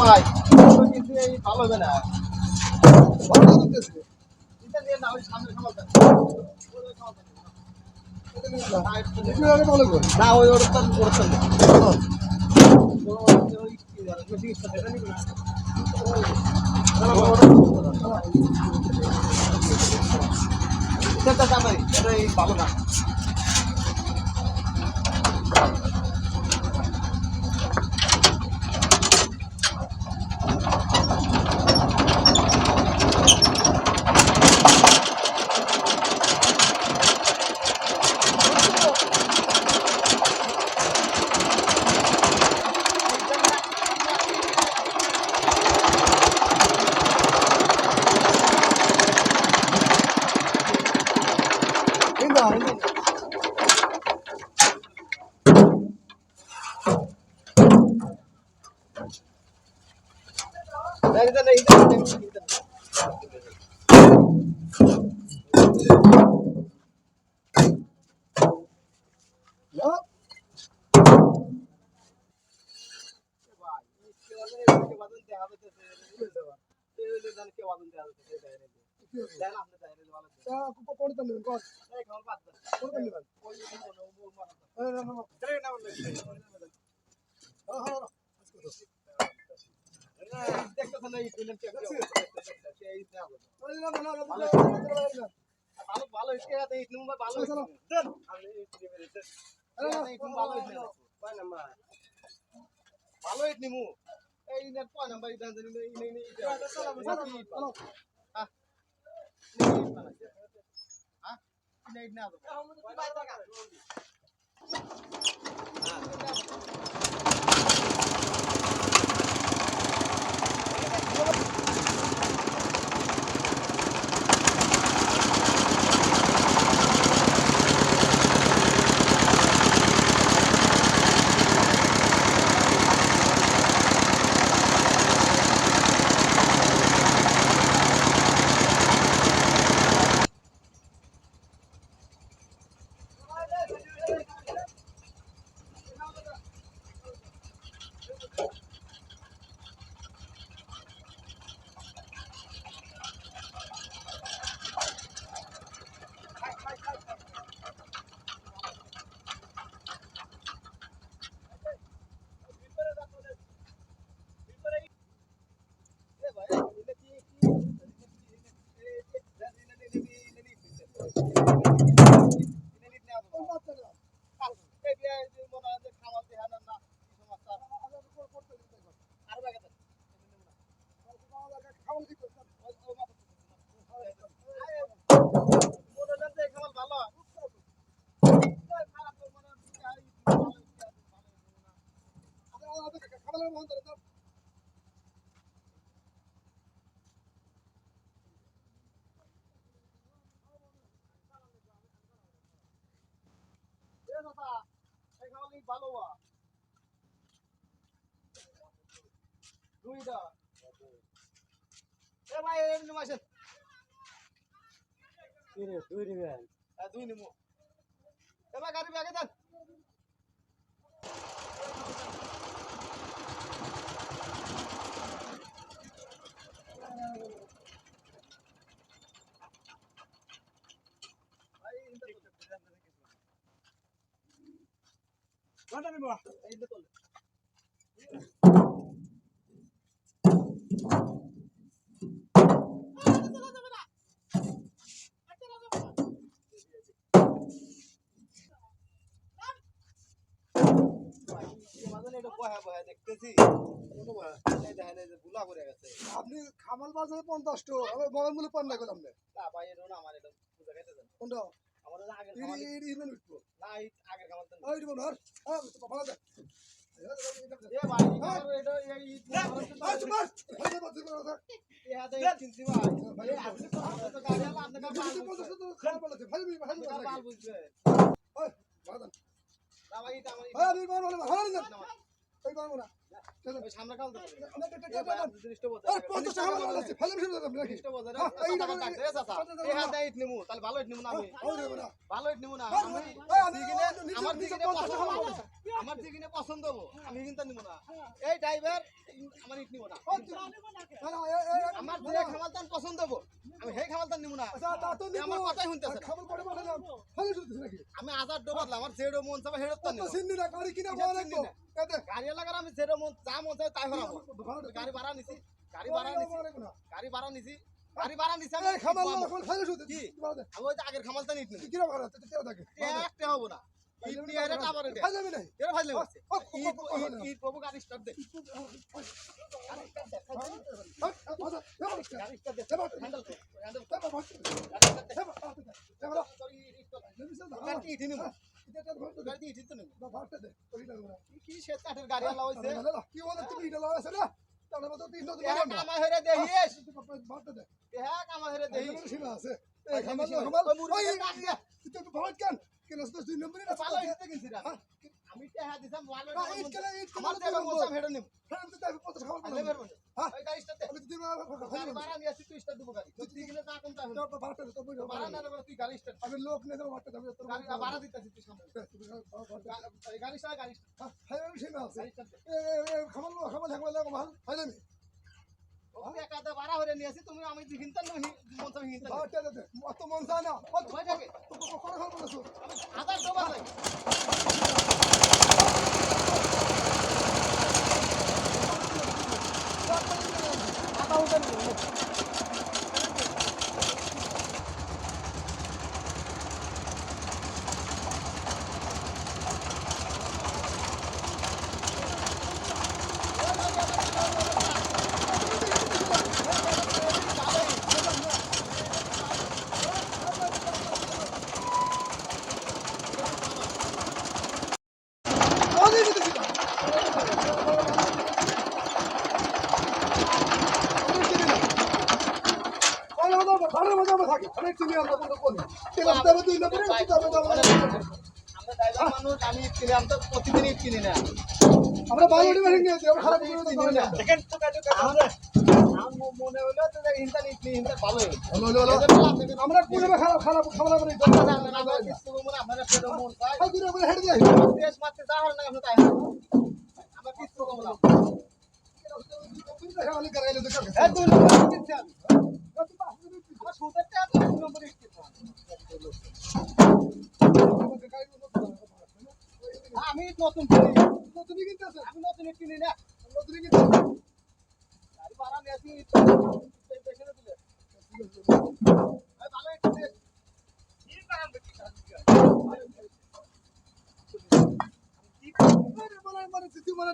ভাই কিন্তু এই ভালো হবে না ভালো করতেছে এটা দিয়ে না ওই সামনে সামালটা না ওই ওরকম ভালো না ভালো নিমু এই নেট কয় নাম্বার ইদান জানি এই নেই এটা চালাবো চালাবো হ্যাঁ হ্যাঁ নেট না দাও বাই টাকা ভালো দুইটা এ ভাই এমনি মাসে কি রে দুই নিবেন দুই নিমু এ ভাই গাড়ি আগে দেন ভাই ইন্টার কোনটা নিব এই তো চলে আপনি খামাল বাজারে 50 টাকা আমি বগল মূল্য 50 করলাম না ভাই এটা না আমার এটা পূজা খাইতে দেন কোনটা আমার আগে খামাল ইরিন উঠবো না আগে খামাল দেন ওই দিব না ভালো দে এ ভাই এটা এই তোমার এ হাতে চিনছি ভাই আপনি তো গাড়ি আলা আপনি খারাপ বলেছে ভাই ভাই বুঝবে ওই ভালো না ভাই এটা আমার ভাই আমি ভালো না ভালো না ওই ভালো না ওই সামনে কাল দেন জিনিসটা বলতে আর 50 টাকা মাল আছে ফেলে ফেলে দাম নাকি জিনিসটা বলতে এই টাকা ডাকতে চাচা এই হাত দেই নিমু তাহলে ভালো ইট নিমু না আমি ভালো ইট নিমু না আমার দিকে পছন্দ হবে আমার দিকে পছন্দ হবে আমি কিন্তু নিমু না এই ড্রাইভার আমার ইট নিমু না আমার যে খামালতান পছন্দ হবে আমি সেই খামালতান নিমু না আমার কথাই শুনতেছ খাবার করে পাঠালাম ফেলে শুনতেছ নাকি আমি আজাদ ডোবাদলাম আমার যেডো মন চাবে হেডত তা নিমু সিন্নি না গাড়ি কিনা ভাড়া লাগবো এতে গাড়ি লাগার আমি যেডো মন যা মন চাবে তাই হরাবো গাড়ি ভাড়া নিছি গাড়ি ভাড়া নিছি গাড়ি ভাড়া নিছি গাড়ি ভাড়া নিছি আমি খামাল না ফেলে শুনতে কি আমি ওই আগের খামালতান ইট নিছি কি রে ভাড়া তেতে থাকে একটা হবো না ইট নিয়ে হেরে আবার এটা ফেলে নাই এর ভাইলে ইট প্রভু গাড়ি স্টার্ট দে গাড়ি স্টার্ট দে হ্যান্ডেল কর হ্যান্ডেল কর গাড়ি ইট নিমু গাড়ি ইট তো নিমু কি সে কাঠের গাড়ি আলা হইছে কি বলে তুমি এটা লাগাছ না তাহলে মত 300 এহা কামা হেরে দেহিস বাড়তে দে এহা কামা হেরে দেহিস সীমা আছে এই খামাল ওই তুই ভাড়া কেন কেন 2 নম্বরে না ভালো হিসেবে কিনছি রা আমি টেহা দিছাম ওয়ালেট আমার দেব মোসা হেডে নিম ফ্রেন্ড তো তাই 50 খাবার আলে বের বলে হ্যাঁ ওই গাড়ি স্টার্ট দে আমি তুই গাড়ি ভাড়া নিয়ে আসি তুই স্টার্ট দিব গাড়ি তুই গেলে যা কোন তা হলো ভাড়া তো বই ভাড়া না দেব তুই গাড়ি স্টার্ট আমি লোক নেই ভাড়া দাম তোর গাড়ি ভাড়া দিতেছিস তুই সামনে গাড়ি স্টার্ট গাড়ি হ্যাঁ সীমা আছে গাড়ি স্টার্ট এই খামাল লাগো মাল ফাইনালি ওকে একাদা ভাড়া হরে নিয়ে আসি তুমি আমি দিহিনতা নহি মনসা হিনতা ভাড়া দে অত মন যায় না অত ওই দেখে কোন খাবার বলছো আদার ডোবা যাই আদা উঠে আমরা বাড়ি ভেঙে গেছি আমরা খারাপ করে মনে হলো তো ইন্টার ইন্টার ভালো আমরা পুরো খারাপ খারাপ খাবার করে আপনারা পেরো মন চাই হেঁটে যাই দেশ মারতে যাওয়ার না আমরা তাই আমরা কিছু কমলাম আমি করাইলে তো এই দুই নম্বর কিনছে আমার সুদেরটা দুই নম্বর কিনছে আমি নতুন কিনি নতুনই কিনতে আছে আমি নতুন কিনি না নতুনই কিনতে গাড়ি ভাড়া নিয়ে আসি দেখে দিলে এই ভালো একটু কি কাম মানে তুই মানে